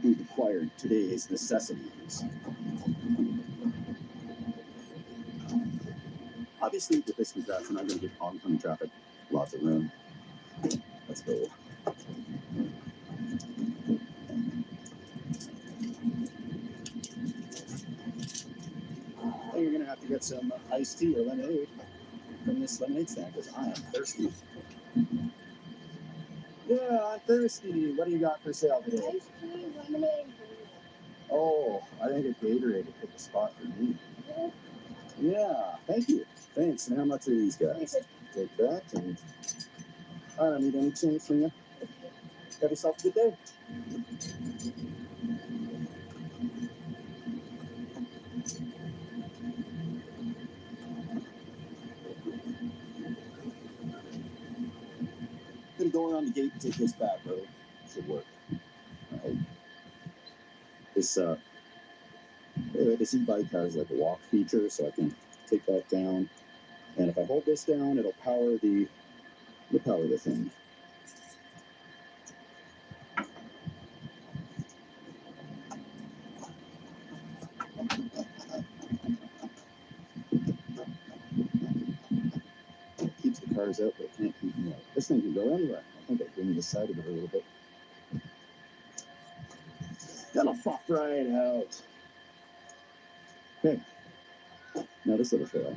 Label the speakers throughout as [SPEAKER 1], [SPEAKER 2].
[SPEAKER 1] We've acquired today's necessities. Obviously, with this contraption, I'm going to get oncoming traffic, lots of room. Let's go. And you're going to have to get some iced tea or lemonade from this lemonade stand because I am thirsty. Yeah, I'm thirsty. What do you got for sale today?
[SPEAKER 2] Iced tea, lemonade.
[SPEAKER 1] Oh, I think a Gatorade would pick a spot for me. Yeah, thank you. Thanks. And how much are these guys? Take that. And I don't need any change from you. Have yourself a good day. I'm going to go around the gate and take this back road. Should work. All right. This e-bike has like a walk feature, so I can take that down. And if I hold this down, it'll power the thing. Keeps the cars out, but it can't keep me out. This thing can go anywhere. I think I bring the side of it a little bit. That'll pop right out. Okay. Now this little fail.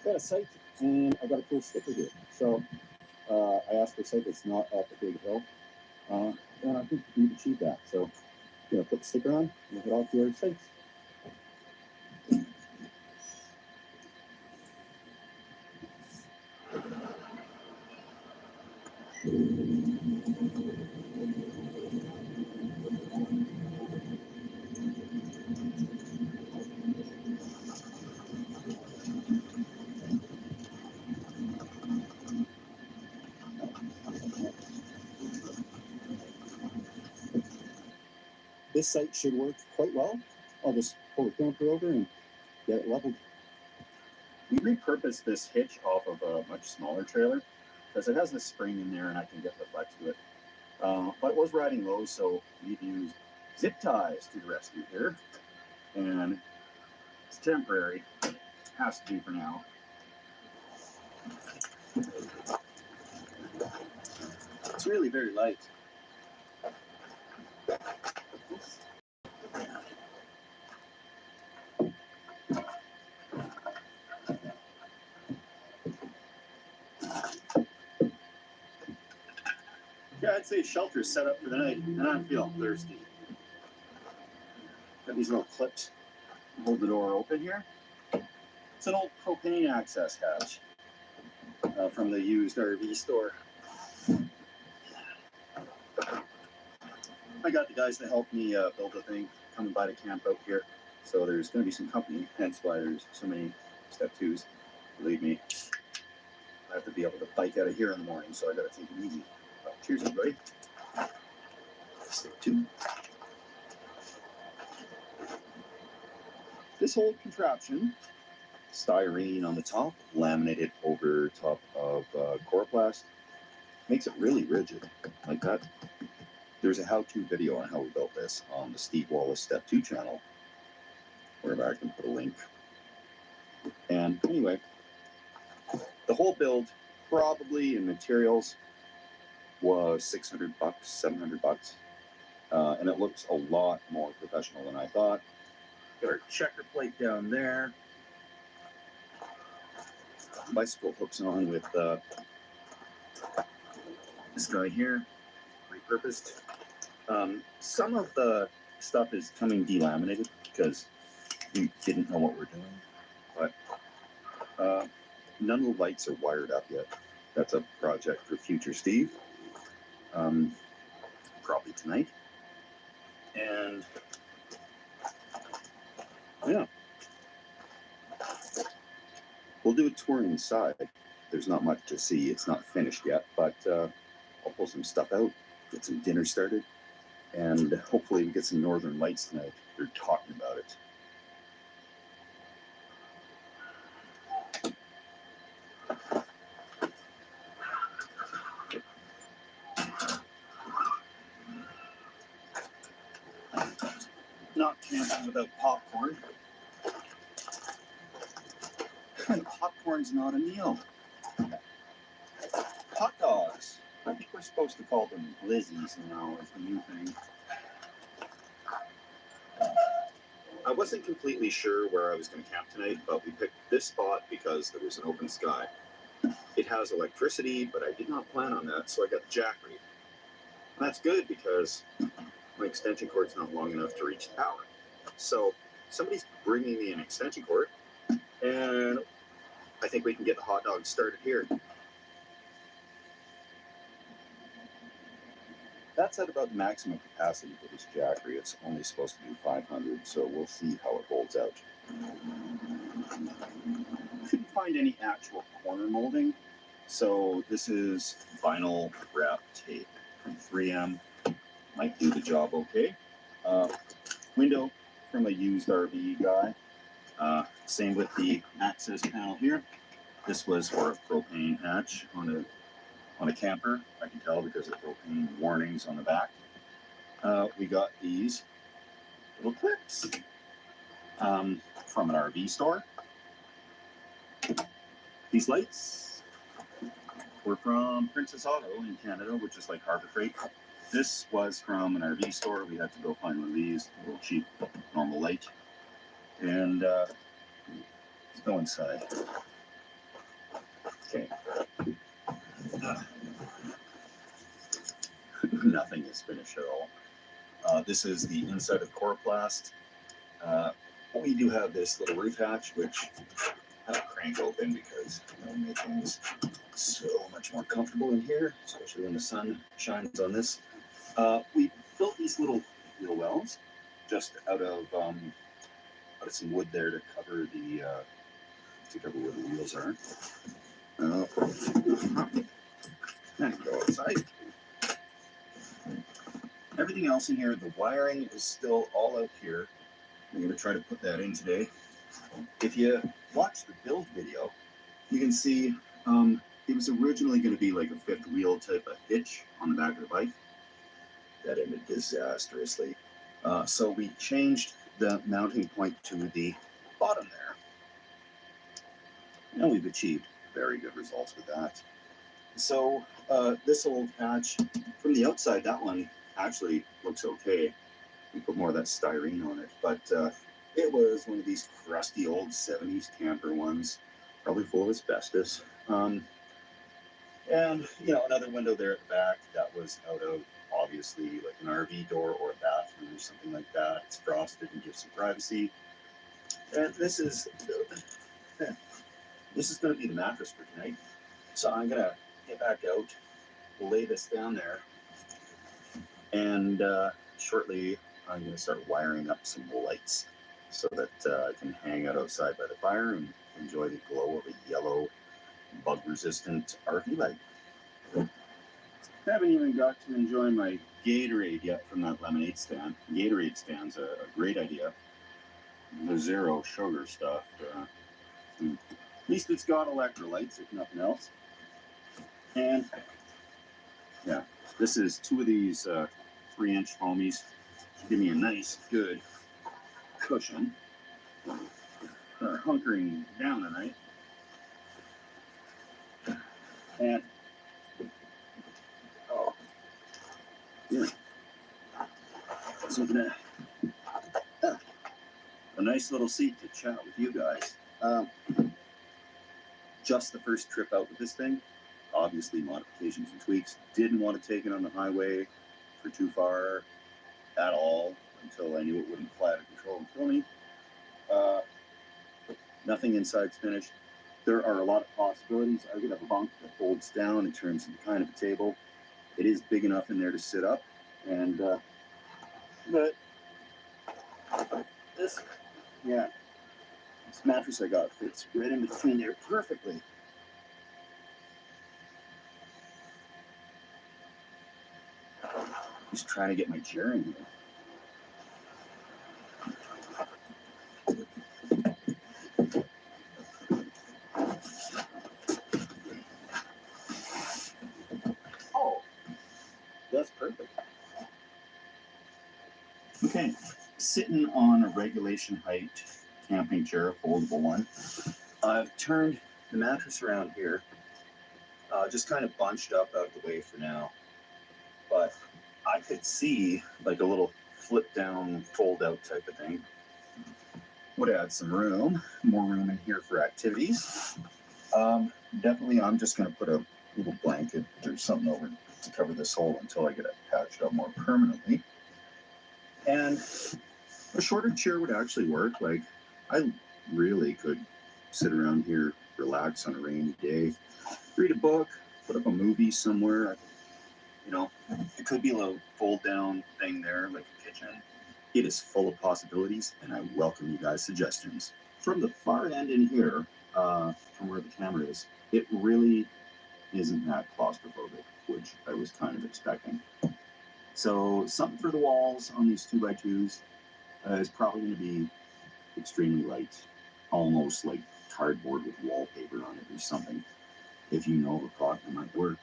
[SPEAKER 1] Got a site, and I got a cool sticker here. So I asked for a site that's not up a big hill, and I think we've achieved that. So, put the sticker on, and head off to our site. This site should work quite well. I'll just pull the camper over and get it leveled. We repurposed this hitch off of a much smaller trailer because it has this spring in there and I can get the flex to it. But it was riding low, so we've used zip ties to the rescue here. And it's temporary. Has to be for now. It's really very light. Yeah, I'd say shelter is set up for the night, and I'm feeling thirsty. Got these little clips. Hold the door open here. It's an old propane access hatch from the used RV store. I got the guys to help me build the thing, coming by to camp out here. So there's going to be some company, hence why there's so many step twos. Believe me, I have to be able to bike out of here in the morning, so I got to take it easy. Cheers, everybody. Step two. This whole contraption, styrene on the top, laminated over top of coroplast, makes it really rigid, like that. There's a how-to video on how we built this on the Steve Wallace Step 2 channel, wherever I can put a link. And anyway, the whole build, probably in materials, was $600, $700, and it looks a lot more professional than I thought. Got our checker plate down there. Bicycle hooks on with this guy here, right multi-purposed. Some of the stuff is coming delaminated because we didn't know what we're doing, but none of the lights are wired up yet. That's a project for future Steve, probably tonight. And yeah, we'll do a tour inside. There's not much to see. It's not finished yet, but I'll pull some stuff out, get some dinner started, and hopefully we get some northern lights tonight. They're talking about it. Not camping without popcorn. And popcorn's not a meal. Hot dogs. I think we're supposed to call them glizzies now as the new thing. I wasn't completely sure where I was going to camp tonight, but we picked this spot because there was an open sky. It has electricity, but I did not plan on that, so I got the jackery. And that's good because my extension cord's not long enough to reach the power. So somebody's bringing me an extension cord, and I think we can get the hot dogs started here. That's at about maximum capacity for this jackery. It's only supposed to do 500, so we'll see how it holds out. Couldn't find any actual corner molding, so this is vinyl wrap tape from 3M. Might do the job okay. Window from a used RV guy. Same with the access panel here. This was for a propane hatch on a camper. I can tell because of the propane warnings on the back. We got these little clips from an RV store. These lights were from Princess Auto in Canada, which is like Harbor Freight. This was from an RV store. We had to go find one of these, a little cheap, normal light. And let's go inside. Okay. Nothing is finished at all. This is the inside of Coroplast. We do have this little roof hatch, which I don't crank open because it'll make things so much more comfortable in here, especially when the sun shines on this. We built these little wheel wells just out of some wood there to cover where the wheels are. And go outside. Everything else in here, the wiring is still all out here. I'm going to try to put that in today. If you watch the build video, you can see it was originally going to be like a fifth wheel type of hitch on the back of the bike. That ended disastrously. So we changed the mounting point to the bottom there. And we've achieved very good results with that. So this old hatch, from the outside, that one actually looks okay. We put more of that styrene on it, but it was one of these crusty old 70s camper ones, probably full of asbestos. And, another window there at the back that was out of, obviously, like an RV door or a bathroom or something like that. It's frosted and gives some privacy. And this is going to be the mattress for tonight. So I'm going to get back out, lay this down there, and shortly I'm going to start wiring up some lights so that I can hang out outside by the fire and enjoy the glow of a yellow bug-resistant RV light. Haven't even got to enjoy my Gatorade yet from that lemonade stand. Gatorade stand's a great idea. The zero sugar stuff. At least it's got electrolytes, if nothing else. And yeah, this is two of these 3-inch foamies. Give me a nice, good cushion for hunkering down tonight. And yeah, so a nice little seat to chat with you guys. Just the first trip out with this thing. Obviously, modifications and tweaks. Didn't want to take it on the highway. for too far at all until I knew it wouldn't fly out of control and kill me. Nothing inside's finished. There are a lot of possibilities. I could have a bunk that folds down and turns into kind of a table. It is big enough in there to sit up, and but this, yeah, this mattress I got fits right in between there perfectly. Just trying to get my chair in here. Oh, that's perfect. Okay, sitting on a regulation height camping chair, a foldable one. I've turned the mattress around here, just kind of bunched up out of the way for now. But I could see like a little flip down, fold out type of thing. Would add some room, more room in here for activities. Definitely, I'm just going to put a little blanket or something over to cover this hole until I get it patched up more permanently. And a shorter chair would actually work. Like, I really could sit around here, relax on a rainy day, read a book, put up a movie somewhere. You know, it could be a little fold down thing there, like a kitchen. It is full of possibilities, and I welcome you guys' suggestions. From the far end in here, from where the camera is, it really isn't that claustrophobic, which I was kind of expecting. So something for the walls on these 2x2s is probably going to be extremely light, almost like cardboard with wallpaper on it or something. If you know of a product that might work,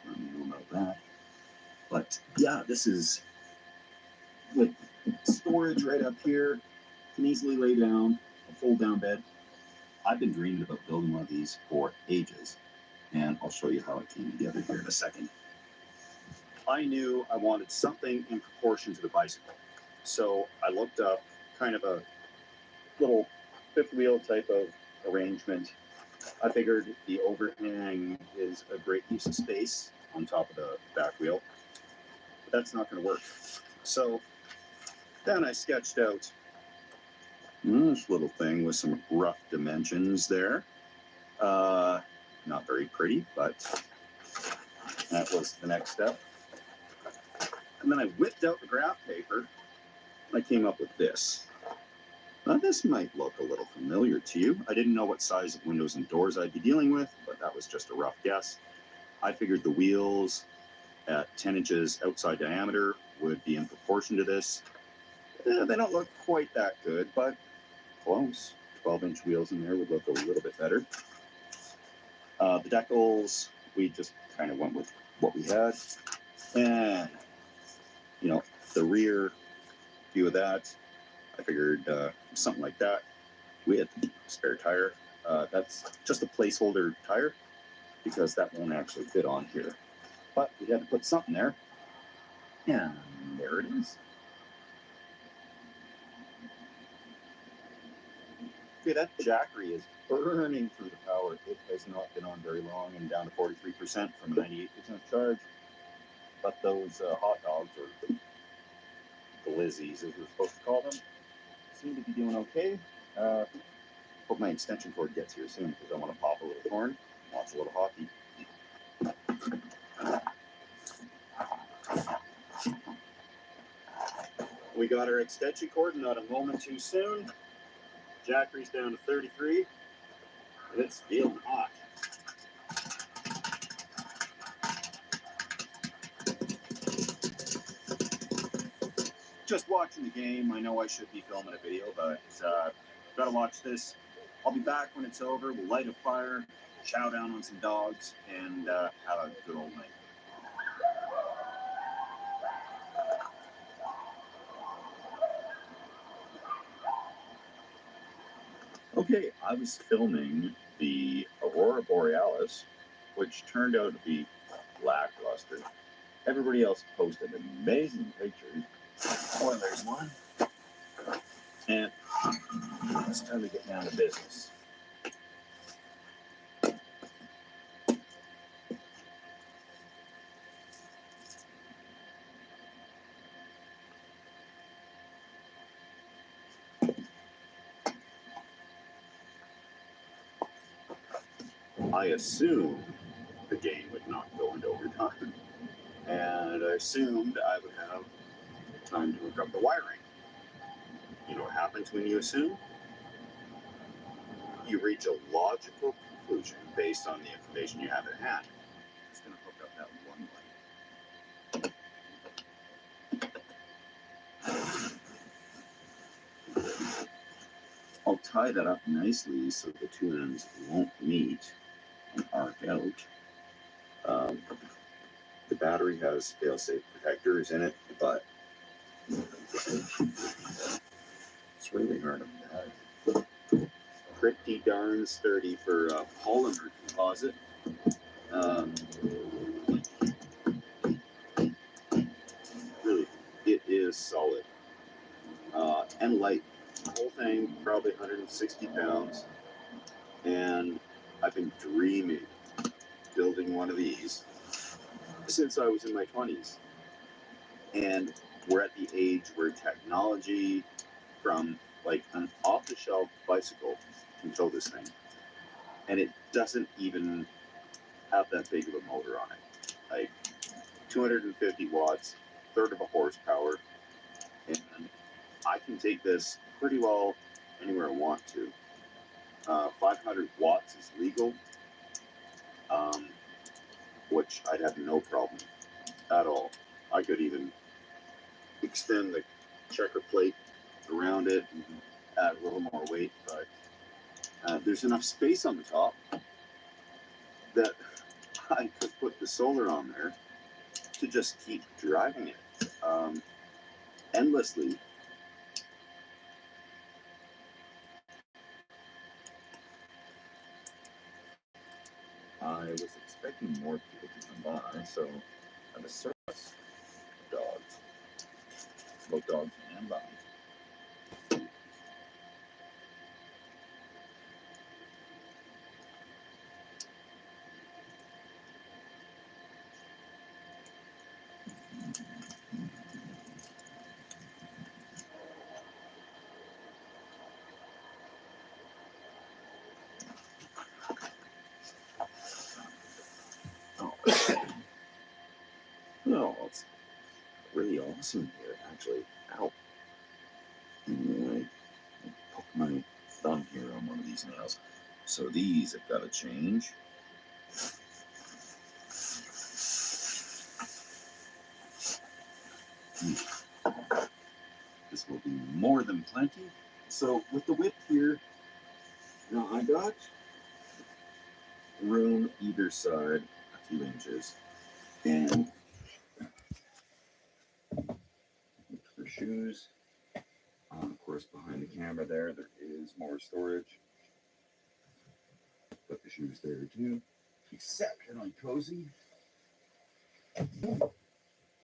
[SPEAKER 1] let me know about that. But yeah, this is like storage right up here. Can easily lay down, a fold down bed. I've been dreaming about building one of these for ages, and I'll show you how it came together here in a second. I knew I wanted something in proportion to the bicycle. So I looked up kind of a little fifth wheel type of arrangement. I figured the overhang is a great use of space on top of the back wheel, but that's not going to work. So then I sketched out this little thing with some rough dimensions there. Not very pretty, but that was the next step. And then I whipped out the graph paper and I came up with this. Now, this might look a little familiar to you. I didn't know what size of windows and doors I'd be dealing with, but that was just a rough guess. I figured the wheels at 10 inches outside diameter would be in proportion to this. They don't look quite that good, but close. 12-inch wheels in there would look a little bit better. The decals, we just kind of went with what we had. And, you know, the rear view of that, I figured something like that with spare tire. That's just a placeholder tire because that won't actually fit on here. But we had to put something there. And there it is. Okay, that jackery is burning through the power. It has not been on very long and down to 43% from a 98% charge. But those hot dogs, or glizzies as we're supposed to call them, seem to be doing okay. Hope my extension cord gets here soon because I want to pop a little corn, watch a little hockey. We got our extension cord, not a moment too soon. Jackery's down to 33. It's feeling hot. Just watching the game. I know I should be filming a video, but gotta watch this. I'll be back when it's over. We'll light a fire, chow down on some dogs, and have a good old night. Okay, I was filming the Aurora Borealis, which turned out to be lackluster. Everybody else posted amazing pictures. Oh, there's one. And it's time to get down to business. I assumed the game would not go into overtime, and I assumed I would have time to hook up the wiring. You know what happens when you assume? You reach a logical conclusion based on the information you have at hand. I'm just going to hook up that one light. I'll tie that up nicely so the two ends won't meet and arc out. The battery has fail-safe protectors in it, but it's really hard on that. Pretty darn sturdy for a polymer composite. Really, it is solid and light. The whole thing probably 160 pounds, and I've been dreaming building one of these since I was in my 20s. And we're at the age where technology from like an off-the-shelf bicycle can tow this thing. And it doesn't even have that big of a motor on it. Like 250 watts, third of a horsepower. And I can take this pretty well anywhere I want to. 500 watts is legal, which I'd have no problem at all. I could even extend the checker plate around it and add a little more weight, but there's enough space on the top that I could put the solar on there to just keep driving it endlessly. I was expecting more people to come by, so I have a surplus of dogs, both dogs and bunnies. No, it's really awesome here, actually. Ow. Anyway, I poke my thumb here on one of these nails. So these have got to change. This will be more than plenty. So with the width here, now I got room either side a few inches. And for shoes, of course, behind the camera there is more storage. Put the shoes there too. Exceptionally cozy.